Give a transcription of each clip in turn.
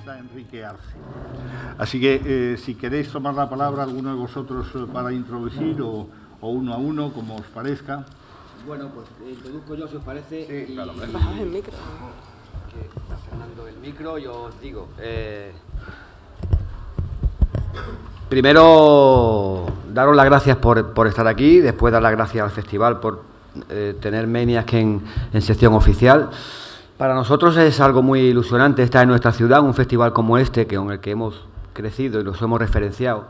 prensa, Enrique Arce. Así que, si queréis tomar la palabra alguno de vosotros para introducir o uno a uno, como os parezca. Bueno, pues introduzco yo, si os parece. Sí, claro. Baja el micro. Que está Fernando el micro, yo os digo. Primero, daros las gracias por estar aquí, después dar las gracias al festival por tener Maniac en sección oficial. Para nosotros es algo muy ilusionante estar en nuestra ciudad, un festival como este, con el que hemos crecido y nos hemos referenciado.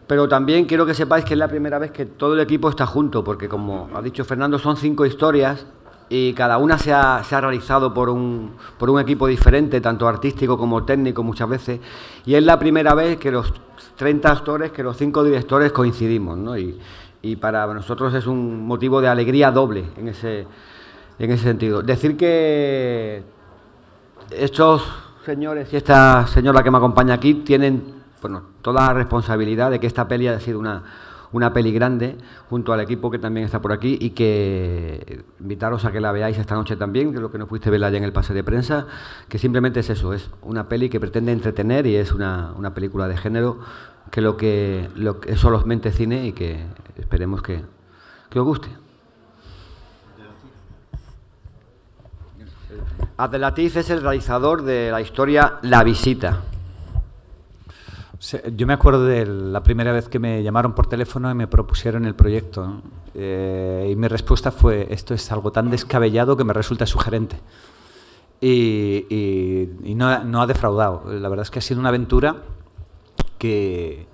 Pero también quiero que sepáis que es la primera vez que todo el equipo está junto, porque como ha dicho Fernando, son 5 historias y cada una se ha realizado por un equipo diferente, tanto artístico como técnico muchas veces, y es la primera vez que los 30 actores, que los 5 directores coincidimos, ¿no? Y para nosotros es un motivo de alegría doble en ese sentido. Decir que estos señores y esta señora que me acompaña aquí tienen, bueno, toda la responsabilidad de que esta peli haya sido una peli grande, junto al equipo que también está por aquí, y que invitaros a que la veáis esta noche también, que es lo que no fuiste a verla ya en el pase de prensa, que simplemente es eso, es una peli que pretende entretener y es una película de género que es solamente cine y que esperemos que os guste. Abdelatif es el realizador de la historia La Visita. Yo me acuerdo de la primera vez que me llamaron por teléfono y me propusieron el proyecto, ¿no? Y mi respuesta fue: esto es algo tan descabellado que me resulta sugerente. Y no ha defraudado. La verdad es que ha sido una aventura que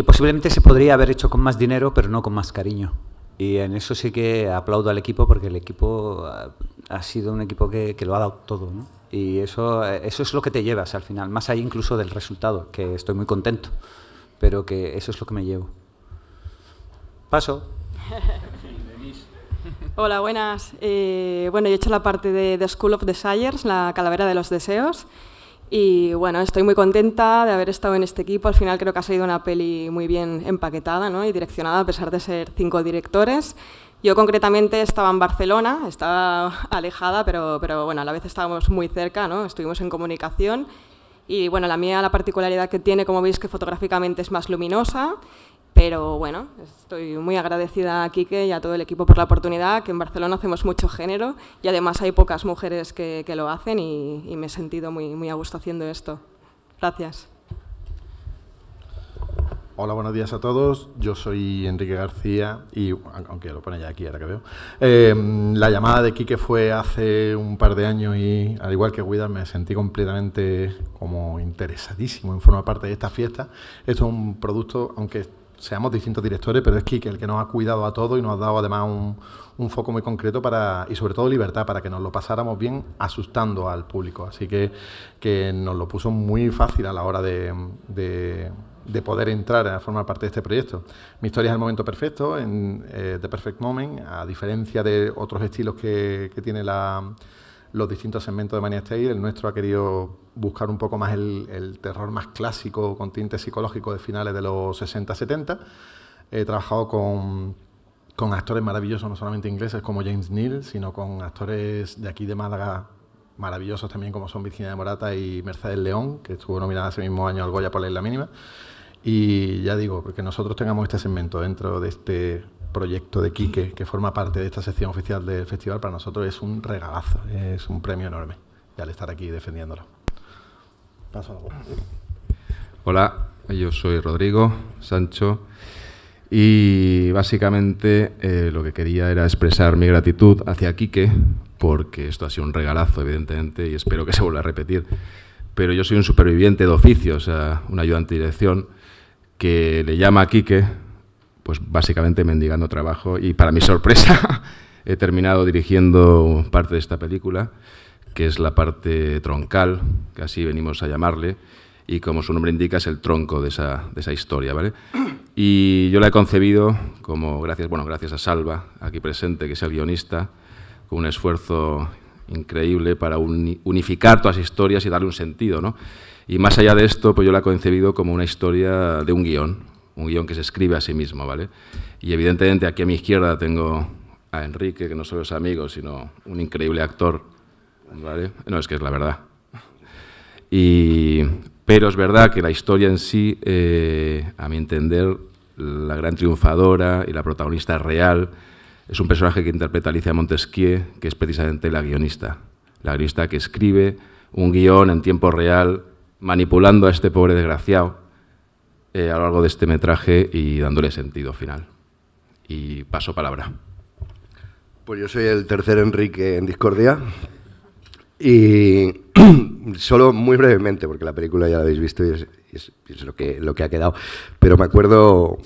posiblemente se podría haber hecho con más dinero, pero no con más cariño. Y en eso sí que aplaudo al equipo, porque el equipo ha sido un equipo que lo ha dado todo, ¿no? Y eso es lo que te llevas al final, más allá incluso del resultado, que estoy muy contento, pero que eso es lo que me llevo. Paso. Hola, buenas. Bueno, yo he hecho la parte de The School of Desires, la calavera de los deseos. Y bueno, estoy muy contenta de haber estado en este equipo. Al final creo que ha salido una peli muy bien empaquetada, ¿no? Y direccionada, a pesar de ser 5 directores. Yo concretamente estaba en Barcelona, estaba alejada, pero bueno, a la vez estábamos muy cerca, ¿no? Estuvimos en comunicación. Y bueno, la particularidad que tiene, como veis, que fotográficamente es más luminosa. Pero bueno, estoy muy agradecida a Quique y a todo el equipo por la oportunidad, que en Barcelona hacemos mucho género y además hay pocas mujeres que lo hacen y me he sentido muy a gusto haciendo esto. Gracias. Hola, buenos días a todos. Yo soy Enrique García y, aunque lo pone ya aquí, ahora que veo, la llamada de Quique fue hace un par de años y, al igual que Guida, me sentí completamente como interesadísimo en formar parte de esta fiesta. Esto es un producto, aunque seamos distintos directores, pero es Quique el que nos ha cuidado a todos y nos ha dado además un foco muy concreto y sobre todo libertad para que nos lo pasáramos bien asustando al público. Así que nos lo puso muy fácil a la hora de poder entrar a formar parte de este proyecto. Mi historia es el momento perfecto, The Perfect Moment, a diferencia de otros estilos que tiene los distintos segmentos de Maniac Tale. El nuestro ha querido buscar un poco más el terror más clásico, con tintes psicológicos de finales de los 60-70. He trabajado con actores maravillosos, no solamente ingleses como James Neal, sino con actores de aquí de Málaga maravillosos también, como son Virginia de Morata y Mercedes León, que estuvo nominada ese mismo año al Goya por La Isla Mínima. Y ya digo, porque nosotros tengamos este segmento dentro de este proyecto de Quique, que forma parte de esta sección oficial del festival, para nosotros es un regalazo, es un premio enorme, y al estar aquí defendiéndolo. Paso a la voz. Hola, yo soy Rodrigo Sancho y básicamente lo que quería era expresar mi gratitud hacia Quique, porque esto ha sido un regalazo, evidentemente, y espero que se vuelva a repetir. Pero yo soy un superviviente de oficio, o sea, un ayudante de dirección que le llama a Quique, pues básicamente mendigando trabajo, y para mi sorpresa he terminado dirigiendo parte de esta película, que es la parte troncal, que así venimos a llamarle, y como su nombre indica es el tronco de esa historia, ¿vale? Y yo la he concebido como, gracias a Salva, aquí presente, que es el guionista, con un esfuerzo increíble para unificar todas las historias y darle un sentido, ¿no? Y más allá de esto, pues yo la he concebido como una historia de un guión que se escribe a sí mismo, ¿vale? Y evidentemente aquí a mi izquierda tengo a Enrique, que no solo es amigo, sino un increíble actor, ¿vale? No, es que es la verdad. Pero es verdad que la historia en sí, a mi entender, la gran triunfadora y la protagonista real es un personaje que interpreta Alicia Montesquieu, que es precisamente la guionista que escribe un guión en tiempo real, manipulando a este pobre desgraciado a lo largo de este metraje y dándole sentido final. Y paso palabra. Pues yo soy el tercer Enrique en Discordia y solo muy brevemente, porque la película ya la habéis visto y es lo que ha quedado, pero me acuerdo,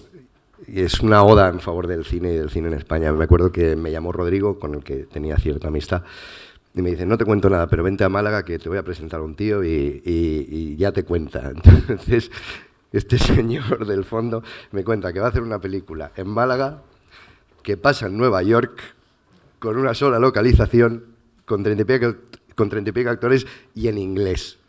y es una oda en favor del cine y del cine en España, me acuerdo que me llamó Rodrigo, con el que tenía cierta amistad, y me dice, no te cuento nada, pero vente a Málaga que te voy a presentar a un tío y ya te cuenta. Entonces, este señor del fondo me cuenta que va a hacer una película en Málaga que pasa en Nueva York con una sola localización, con 30 y pico actores y en inglés.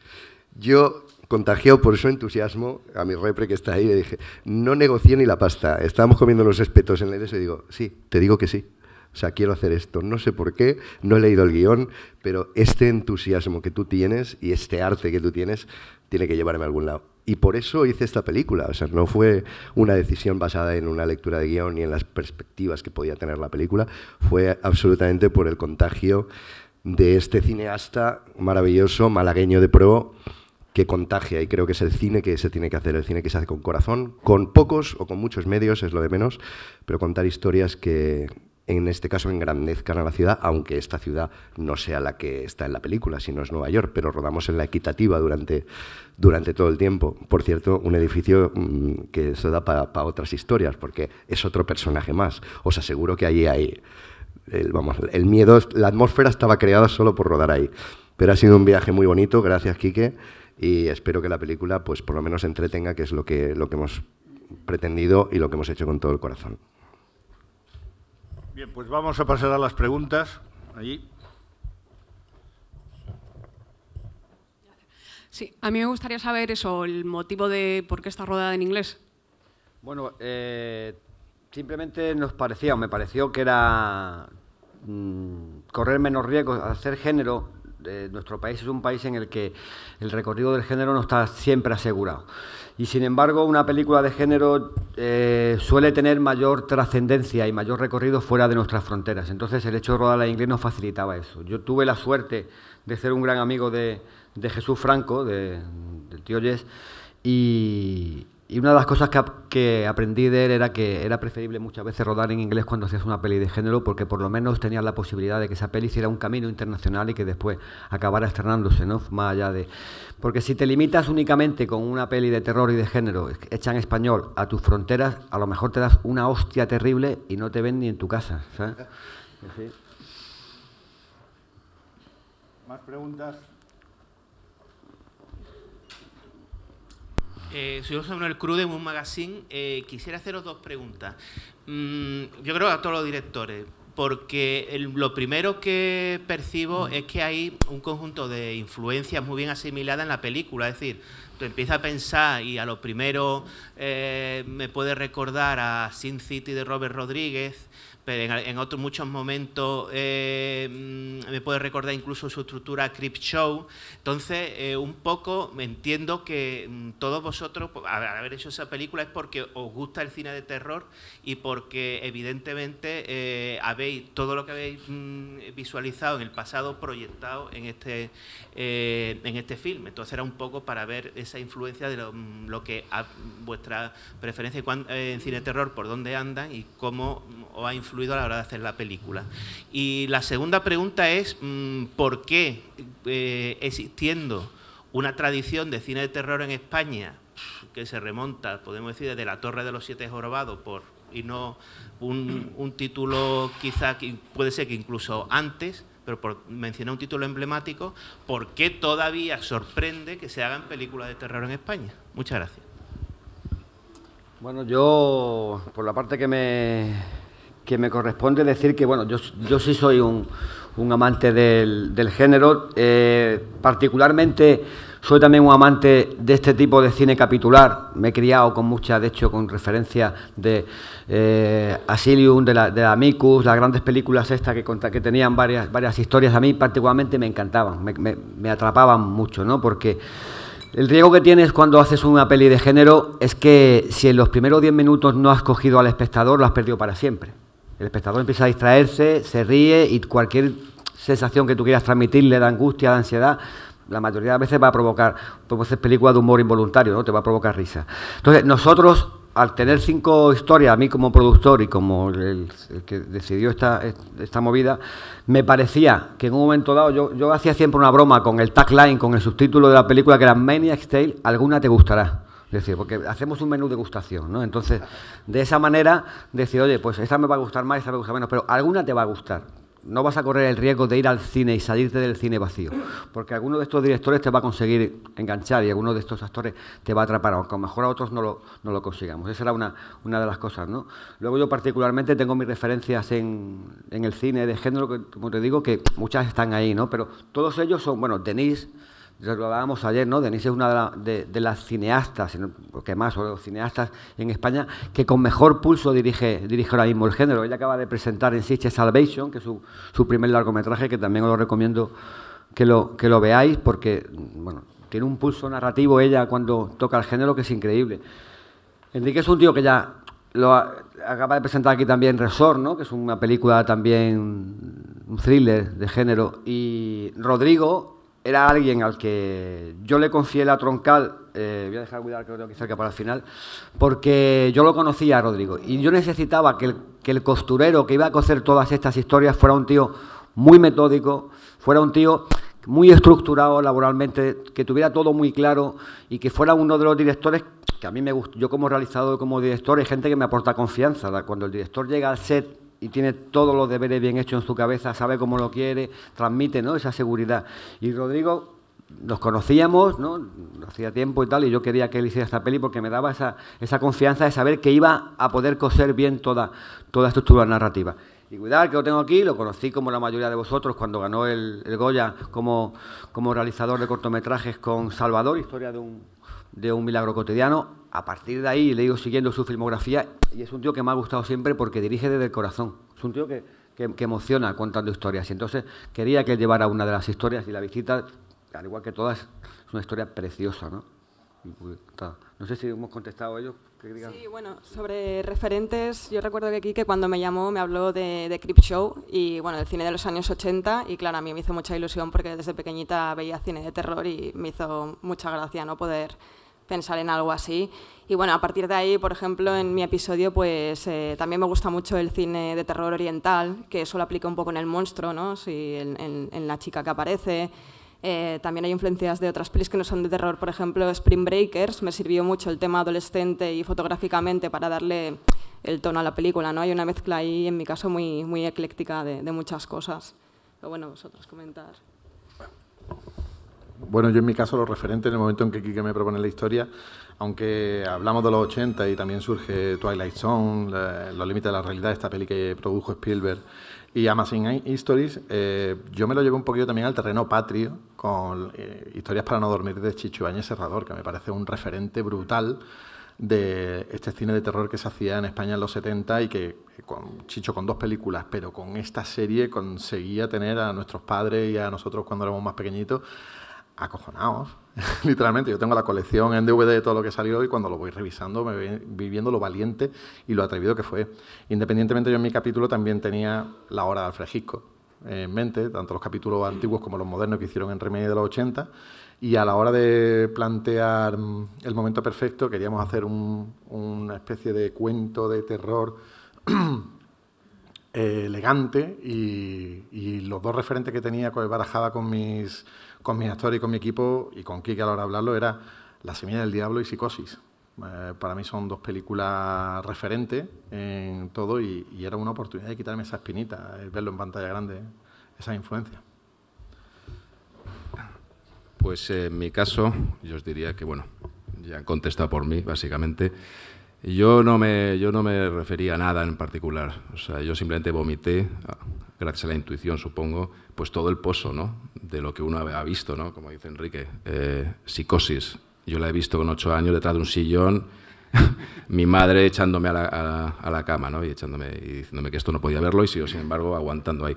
Yo, contagiado por su entusiasmo, a mi repre que está ahí, le dije, no negocié ni la pasta. Estábamos comiendo los espetos en el EDES y digo, sí, te digo que sí. O sea, quiero hacer esto. No sé por qué, no he leído el guión, pero este entusiasmo que tú tienes y este arte que tú tienes tiene que llevarme a algún lado. Y por eso hice esta película. O sea, no fue una decisión basada en una lectura de guión ni en las perspectivas que podía tener la película. Fue absolutamente por el contagio de este cineasta maravilloso, malagueño de pro, que contagia. Y creo que es el cine que se tiene que hacer, el cine que se hace con corazón, con pocos o con muchos medios, es lo de menos, pero contar historias que, en este caso, engrandezcan a la ciudad, aunque esta ciudad no sea la que está en la película, sino es Nueva York, pero rodamos en la Equitativa durante todo el tiempo. Por cierto, un edificio que se da para otras historias, porque es otro personaje más. Os aseguro que allí hay... el miedo, la atmósfera estaba creada solo por rodar ahí. Pero ha sido un viaje muy bonito, gracias, Quique, y espero que la película, pues, por lo menos entretenga, que es lo que hemos pretendido y lo que hemos hecho con todo el corazón. Bien, pues vamos a pasar a las preguntas. Allí. Sí, a mí me gustaría saber eso, el motivo de por qué está rodada en inglés. Bueno, simplemente me pareció que era correr menos riesgos, hacer género. Nuestro país es un país en el que el recorrido del género no está siempre asegurado. Y sin embargo, una película de género suele tener mayor trascendencia y mayor recorrido fuera de nuestras fronteras. Entonces, el hecho de rodarla en inglés nos facilitaba eso. Yo tuve la suerte de ser un gran amigo de Jesús Franco, del tío Jess, y una de las cosas que aprendí de él era que era preferible muchas veces rodar en inglés cuando hacías una peli de género, porque por lo menos tenías la posibilidad de que esa peli hiciera un camino internacional y que después acabara estrenándose, ¿no? Más allá de... Porque si te limitas únicamente con una peli de terror y de género hecha en español a tus fronteras, a lo mejor te das una hostia terrible y no te ven ni en tu casa, ¿sabes? Sí. ¿Más preguntas? Soy José Manuel Cruz de Moon Magazine. Quisiera haceros dos preguntas. Yo creo a todos los directores, porque lo primero que percibo es que hay un conjunto de influencias muy bien asimiladas en la película. Es decir, tú empiezas a pensar y a lo primero me puede recordar a Sin City de Robert Rodríguez, pero en otros muchos momentos me puede recordar incluso su estructura a Creepshow. Entonces, un poco entiendo que todos vosotros, al haber hecho esa película, es porque os gusta el cine de terror y porque evidentemente habéis todo lo que habéis visualizado en el pasado proyectado en este film. Entonces era un poco para ver esa influencia de lo que vuestra preferencia en cine de terror, por dónde andan y cómo os ha influido a la hora de hacer la película. Y la segunda pregunta es ¿por qué existiendo una tradición de cine de terror en España que se remonta, podemos decir, desde La Torre de los Siete Jorobados, y no un título quizá que puede ser que incluso antes, pero por mencionar un título emblemático, ¿por qué todavía sorprende que se hagan películas de terror en España? Muchas gracias. Bueno, yo, por la parte que me corresponde decir que, bueno, yo sí soy un amante del género, particularmente soy también un amante de este tipo de cine capitular. Me he criado con muchas, de hecho, con referencia de Asylum, de la Amicus, las grandes películas estas que tenían varias historias. A mí particularmente me encantaban, me atrapaban mucho, ¿no? Porque El riesgo que tienes cuando haces una peli de género es que si en los primeros 10 minutos no has cogido al espectador, lo has perdido para siempre. El espectador empieza a distraerse, se ríe y cualquier sensación que tú quieras transmitirle de angustia, de ansiedad, la mayoría de veces va a provocar, como hacer películas de humor involuntario, ¿no? Te va a provocar risa. Entonces, nosotros, al tener 5 historias, a mí como productor y como el que decidió esta movida, me parecía que en un momento dado, yo hacía siempre una broma con el tagline, con el subtítulo de la película, que era Maniac's Tale, alguna te gustará. Es decir, porque hacemos un menú de gustación, ¿no? Entonces, de esa manera, decir, oye, pues esta me va a gustar más, esta me gusta menos, pero alguna te va a gustar. No vas a correr el riesgo de ir al cine y salirte del cine vacío, porque alguno de estos directores te va a conseguir enganchar y alguno de estos actores te va a atrapar, aunque a lo mejor a otros no lo consigamos. Esa era una de las cosas, ¿no? Luego yo particularmente tengo mis referencias en el cine de género, que, como te digo, que muchas están ahí, ¿no? Pero todos ellos son, bueno, Denise, ya lo hablábamos ayer, ¿no? Denise es una de las cineastas, porque más, o los cineastas en España, que con mejor pulso dirige ahora mismo el género. Ella acaba de presentar en Sitges Salvation, que es su primer largometraje, que también os lo recomiendo que lo veáis, porque, bueno, tiene un pulso narrativo ella cuando toca el género que es increíble. Enrique es un tío que ya acaba de presentar aquí también Resort, ¿no? Que es una película también, un thriller de género, y Rodrigo era alguien al que yo le confié la troncal, voy a dejar cuidar que lo tengo aquí cerca para el final, porque yo lo conocía a Rodrigo y yo necesitaba que el costurero que iba a coser todas estas historias fuera un tío muy metódico, fuera un tío muy estructurado laboralmente, que tuviera todo muy claro y que fuera uno de los directores que a mí me gusta. Yo como realizador y como director hay gente que me aporta confianza. Cuando el director llega al set y tiene todos los deberes bien hechos en su cabeza, sabe cómo lo quiere, transmite, ¿no?, esa seguridad. Y Rodrigo, nos conocíamos, ¿no?, hacía tiempo y tal, y yo quería que él hiciera esta peli porque me daba esa confianza de saber que iba a poder coser bien toda estructura narrativa. Y cuidado, que lo tengo aquí, lo conocí como la mayoría de vosotros cuando ganó el Goya como realizador de cortometrajes con Salvador, historia de un milagro cotidiano. A partir de ahí le he ido siguiendo su filmografía y es un tío que me ha gustado siempre porque dirige desde el corazón. Es un tío que emociona contando historias. Y entonces quería que él llevara una de las historias y la visita, al igual que todas, es una historia preciosa, ¿no? No sé si hemos contestado a ellos. Sí, bueno, sobre referentes, yo recuerdo que Quique cuando me llamó me habló de Creepshow y bueno, del cine de los años 80 y claro, a mí me hizo mucha ilusión porque desde pequeñita veía cine de terror y me hizo mucha gracia no poder pensar en algo así. Y bueno, a partir de ahí, por ejemplo, en mi episodio, pues también me gusta mucho el cine de terror oriental, que eso lo aplica un poco en el monstruo, ¿no? Sí, en la chica que aparece. También hay influencias de otras pelis que no son de terror, por ejemplo, Spring Breakers, me sirvió mucho el tema adolescente y fotográficamente para darle el tono a la película, ¿no? Hay una mezcla ahí, en mi caso, muy, muy ecléctica de muchas cosas. Pero bueno, vosotros comentar. Bueno, yo en mi caso, los referentes, en el momento en que Quique me propone la historia, aunque hablamos de los 80 y también surge Twilight Zone, Los límites de la realidad, esta peli que produjo Spielberg, y Amazing Stories, yo me lo llevé un poquito también al terreno patrio, con Historias para no dormir de Chicho Ibáñez Serrador, que me parece un referente brutal de este cine de terror que se hacía en España en los 70 y que Chicho con 2 películas, pero con esta serie conseguía tener a nuestros padres y a nosotros cuando éramos más pequeñitos acojonados, literalmente. Yo tengo la colección en DVD de todo lo que salió y cuando lo voy revisando me voy viendo lo valiente y lo atrevido que fue. Independientemente, yo en mi capítulo también tenía La hora de Alfred Hitchcock en mente, tanto los capítulos antiguos como los modernos que hicieron en Remedy de los 80, y a la hora de plantear El momento perfecto queríamos hacer una especie de cuento de terror elegante y los 2 referentes que tenía, que barajaba con mis actores y con mi equipo, y con Quique a la hora de hablarlo, era La semilla del diablo y Psicosis. Para mí son 2 películas referentes en todo y era una oportunidad de quitarme esa espinita, verlo en pantalla grande, esa influencia. Pues en mi caso, yo os diría que, bueno, ya han contestado por mí, básicamente. Yo no me refería a nada en particular. O sea, yo simplemente vomité, gracias a la intuición, supongo, pues todo el pozo, ¿no?, de lo que uno ha visto, ¿no? Como dice Enrique, Psicosis. Yo la he visto con 8 años detrás de un sillón, mi madre echándome a la cama, ¿no?, y diciéndome que esto no podía verlo y sigo, sin embargo, aguantando ahí.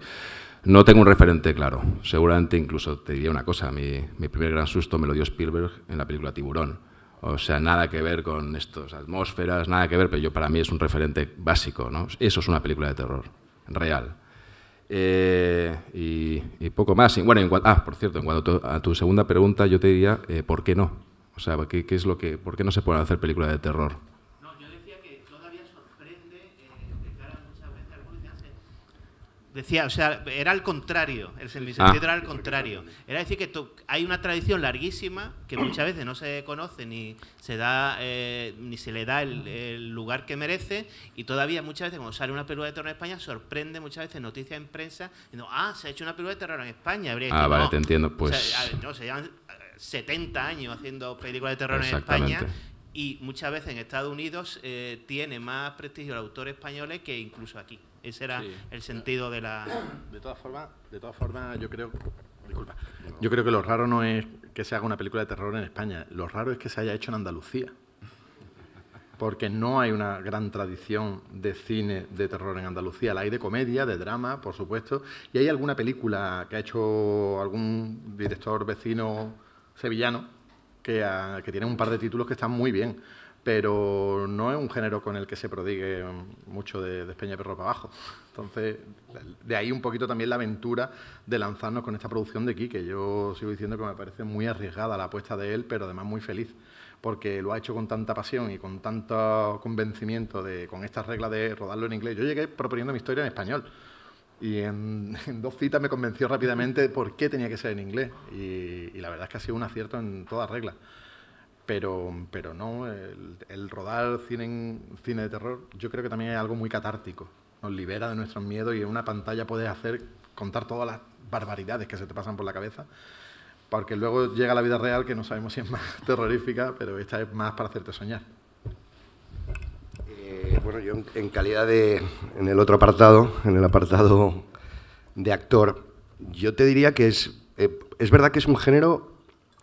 No tengo un referente claro. Seguramente incluso te diría una cosa. Mi primer gran susto me lo dio Spielberg en la película Tiburón. O sea, nada que ver con estas atmósferas, nada que ver, pero para mí es un referente básico, ¿no? Eso es una película de terror, real. Y poco más. Bueno, por cierto, en cuanto a tu segunda pregunta, yo te diría, ¿por qué no? O sea, ¿por qué no se pueden hacer películas de terror? No, yo decía que todavía sorprende de cara muchas veces algunos decía, o sea, era al contrario, el sentido era al contrario. Era decir que hay una tradición larguísima que muchas veces no se conoce ni se da ni se le da el lugar que merece, y todavía muchas veces cuando sale una película de terror en España sorprende muchas veces noticias en prensa diciendo, se ha hecho una película de terror en España. Vale, te entiendo. Pues... O sea, no, se llevan 70 años haciendo películas de terror en España, y muchas veces en Estados Unidos tiene más prestigio el autor español que incluso aquí. Ese era el sentido de la... De todas formas, yo creo... Disculpa. Yo creo que lo raro no es que se haga una película de terror en España. Lo raro es que se haya hecho en Andalucía. Porque no hay una gran tradición de cine de terror en Andalucía. La hay de comedia, de drama, por supuesto. Y hay alguna película que ha hecho algún director vecino sevillano que tiene un par de títulos que están muy bien. Pero no es un género con el que se prodigue mucho de Despeñaperro para abajo. Entonces, de ahí un poquito también la aventura de lanzarnos con esta producción de Quique. Yo sigo diciendo que me parece muy arriesgada la apuesta de él, pero además muy feliz, porque lo ha hecho con tanta pasión y con tanto convencimiento con estas reglas de rodarlo en inglés. Yo llegué proponiendo mi historia en español y en 2 citas me convenció rápidamente por qué tenía que ser en inglés, y la verdad es que ha sido un acierto en todas reglas. Pero no, el rodar cine de terror yo creo que también es algo muy catártico. Nos libera de nuestros miedos y en una pantalla puedes contar todas las barbaridades que se te pasan por la cabeza, porque luego llega la vida real, que no sabemos si es más terrorífica, pero esta es más para hacerte soñar. Bueno, yo en calidad en el otro apartado, en el apartado de actor, yo te diría que es verdad que es un género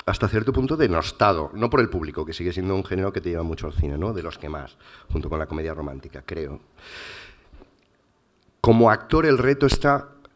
hasta cierto punto denostado, no por el público, que sigue siendo un género que te lleva mucho al cine, ¿no? De los que más, junto con la comedia romántica, creo. Como actor el reto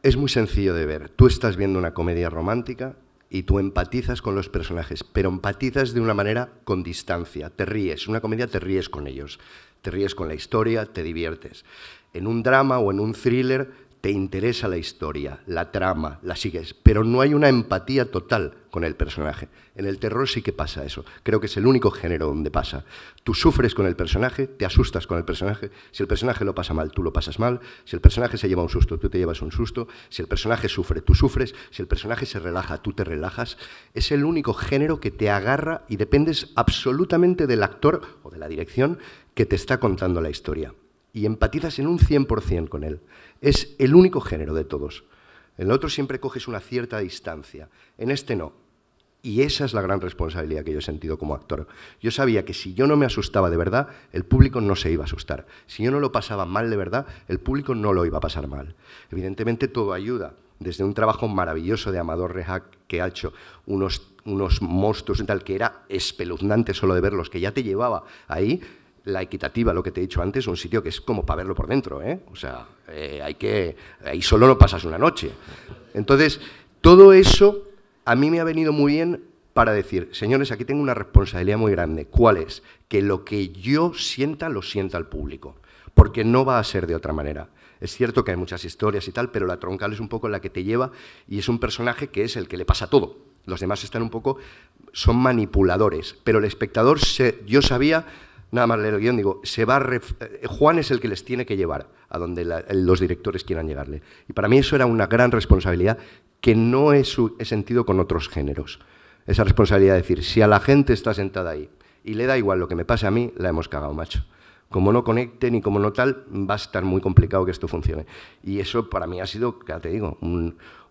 es muy sencillo de ver. Tú estás viendo una comedia romántica y tú empatizas con los personajes, pero empatizas de una manera con distancia, te ríes. Una comedia te ríes con ellos, te ríes con la historia, te diviertes. En un drama o en un thriller te interesa la historia, la trama, la sigues, pero no hay una empatía total con el personaje. En el terror sí que pasa eso. Creo que es el único género donde pasa. Tú sufres con el personaje, te asustas con el personaje. Si el personaje lo pasa mal, tú lo pasas mal. Si el personaje se lleva un susto, tú te llevas un susto. Si el personaje sufre, tú sufres. Si el personaje se relaja, tú te relajas. Es el único género que te agarra y dependes absolutamente del actor o de la dirección que te está contando la historia. Y empatizas en un 100% con él. Es el único género de todos. En el otro siempre coges una cierta distancia. En este no. Y esa es la gran responsabilidad que yo he sentido como actor. Yo sabía que si yo no me asustaba de verdad, el público no se iba a asustar. Si yo no lo pasaba mal de verdad, el público no lo iba a pasar mal. Evidentemente todo ayuda. Desde un trabajo maravilloso de Amador Rejac, que ha hecho unos monstruos y tal, que era espeluznante solo de verlos, que ya te llevaba ahí. La Equitativa, lo que te he dicho antes, un sitio que es como para verlo por dentro, ¿eh? O sea, ahí solo no pasas una noche. Entonces, todo eso a mí me ha venido muy bien para decir, señores, aquí tengo una responsabilidad muy grande. ¿Cuál es? Que lo que yo sienta, lo sienta el público, porque no va a ser de otra manera. Es cierto que hay muchas historias y tal, pero la troncal es un poco la que te lleva y es un personaje que es el que le pasa todo. Los demás están un poco, son manipuladores, pero el espectador, yo sabía... Nada más leer el guión, digo, Juan es el que les tiene que llevar a donde los directores quieran llegarle. Y para mí eso era una gran responsabilidad que no he sentido con otros géneros. Esa responsabilidad de decir, si a la gente está sentada ahí y le da igual lo que me pase a mí, la hemos cagado, macho. Como no conecten y como no tal, va a estar muy complicado que esto funcione. Y eso para mí ha sido, ya te digo,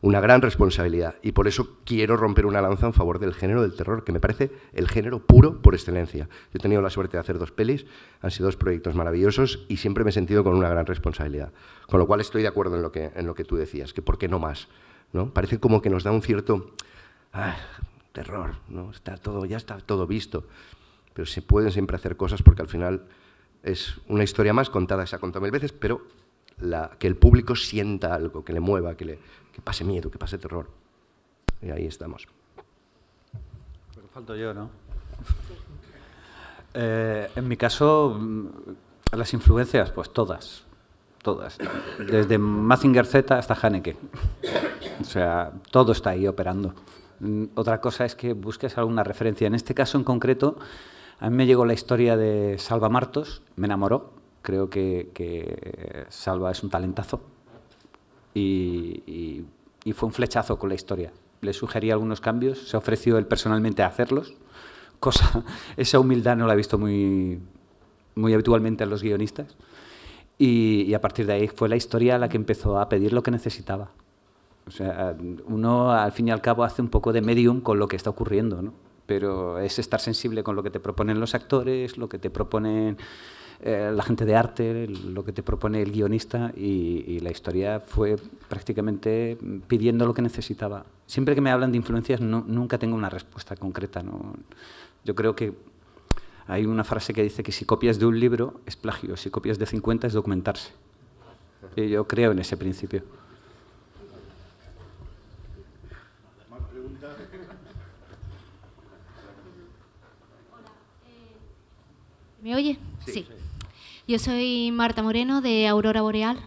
una gran responsabilidad. Y por eso quiero romper una lanza en favor del género del terror, que me parece el género puro por excelencia. Yo he tenido la suerte de hacer 2 pelis, han sido 2 proyectos maravillosos y siempre me he sentido con una gran responsabilidad. Con lo cual estoy de acuerdo en lo que tú decías, que por qué no más, ¿no? Parece como que nos da un cierto terror, ¿no? Ya está todo visto. Pero se pueden siempre hacer cosas porque al final... Es una historia más contada, se ha contado 1000 veces, pero que el público sienta algo, que le mueva, que pase miedo, que pase terror. Y ahí estamos. Pero falto yo, ¿no? En mi caso, las influencias, pues todas. Desde Mazinger Z hasta Haneke. O sea, todo está ahí operando. Otra cosa es que busques alguna referencia. En este caso en concreto, a mí me llegó la historia de Salva Martos, me enamoró. Creo que Salva es un talentazo. Y fue un flechazo con la historia. Le sugerí algunos cambios, se ofreció él personalmente a hacerlos. Esa humildad no la he visto muy habitualmente en los guionistas. Y a partir de ahí fue la historia la que empezó a pedir lo que necesitaba. O sea, uno al fin y al cabo hace un poco de medium con lo que está ocurriendo, ¿no? Pero es estar sensible con lo que te proponen los actores, lo que te proponen la gente de arte, lo que te propone el guionista, y la historia fue prácticamente pidiendo lo que necesitaba. Siempre que me hablan de influencias nunca tengo una respuesta concreta, ¿no? Yo creo que hay una frase que dice que si copias de un libro es plagio, si copias de 50 es documentarse. Y yo creo en ese principio. ¿Más preguntas? ¿Me oye? Sí. Yo soy Marta Moreno, de Aurora Boreal,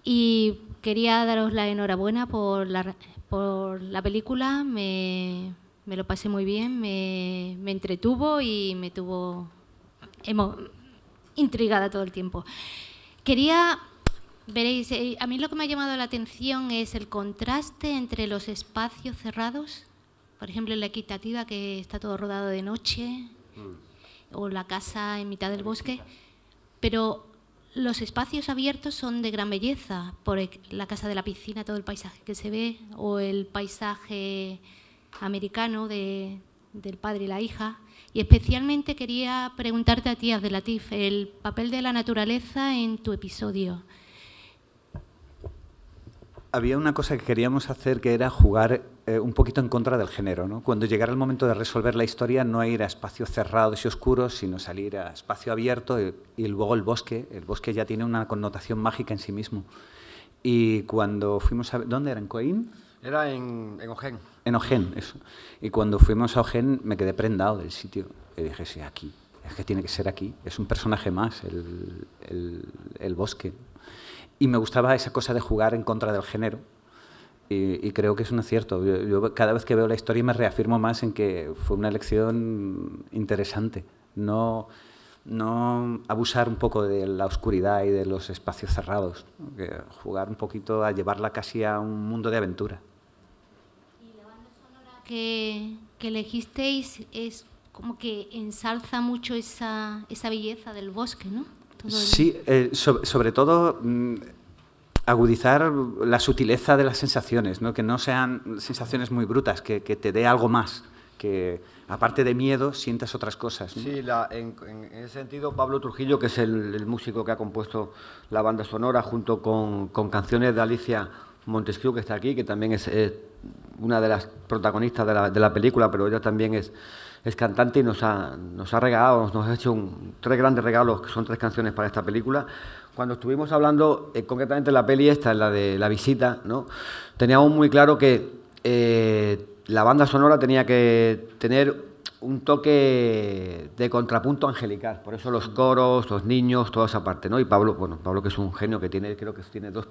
y quería daros la enhorabuena por la película. Me lo pasé muy bien, me entretuvo y me tuvo intrigada todo el tiempo. Veréis, a mí lo que me ha llamado la atención es el contraste entre los espacios cerrados, por ejemplo, en La Equitativa, que está todo rodado de noche, o la casa en mitad del bosque, pero los espacios abiertos son de gran belleza, por la casa de la piscina, todo el paisaje que se ve, o el paisaje americano del padre y la hija. Y especialmente quería preguntarte a ti, Abdelatif, el papel de la naturaleza en tu episodio. Había una cosa que queríamos hacer, que era jugar un poquito en contra del género, ¿no? Cuando llegara el momento de resolver la historia, no ir a espacios cerrados y oscuros, sino salir a espacio abierto, y luego el bosque ya tiene una connotación mágica en sí mismo. Y cuando fuimos a... ¿Dónde era? ¿En Coín? Era en Ojén. En Ojén, eso. Y cuando fuimos a Ojén me quedé prendado del sitio. Y dije, sí, aquí. Es que tiene que ser aquí. Es un personaje más, el bosque. Y me gustaba esa cosa de jugar en contra del género. Y creo que es un acierto. Yo cada vez que veo la historia me reafirmo más en que fue una elección interesante. No abusar un poco de la oscuridad y de los espacios cerrados. Que jugar un poquito a llevarla casi a un mundo de aventura. Y la banda sonora que elegisteis es como que ensalza mucho esa belleza del bosque, ¿no? Sí, sobre todo agudizar la sutileza de las sensaciones, ¿no? Que no sean sensaciones muy brutas, que te dé algo más, que aparte de miedo sientas otras cosas, ¿no? Sí, en ese sentido Pablo Trujillo, que es el músico que ha compuesto la banda sonora, junto con canciones de Alicia Montesquieu, que está aquí, que también es una de las protagonistas de la película, pero ella también es cantante, y nos ha regalado, nos ha hecho 3 grandes regalos, que son 3 canciones para esta película. Cuando estuvimos hablando, concretamente en la peli esta, en la de La Visita, ¿no? Teníamos muy claro que la banda sonora tenía que tener un toque de contrapunto angelical, por eso los coros, los niños, toda esa parte, ¿no? Y Pablo, que es un genio, que creo que tiene dos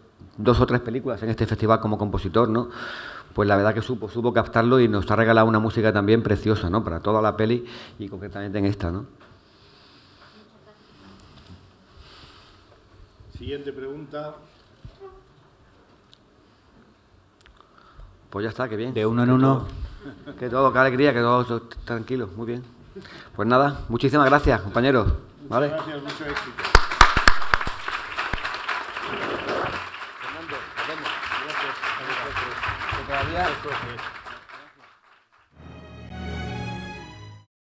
o 3 películas en este festival como compositor, ¿no? Pues la verdad que supo captarlo, y nos ha regalado una música también preciosa, ¿no? Para toda la peli y concretamente en esta, ¿no? Siguiente pregunta. Pues ya está, qué bien. De uno en uno. Qué alegría, que todo tranquilo, muy bien. Pues nada, muchísimas gracias, compañeros. ¿Vale? Muchas gracias, mucho éxito. Fernando, nos vemos. Gracias. Todavía...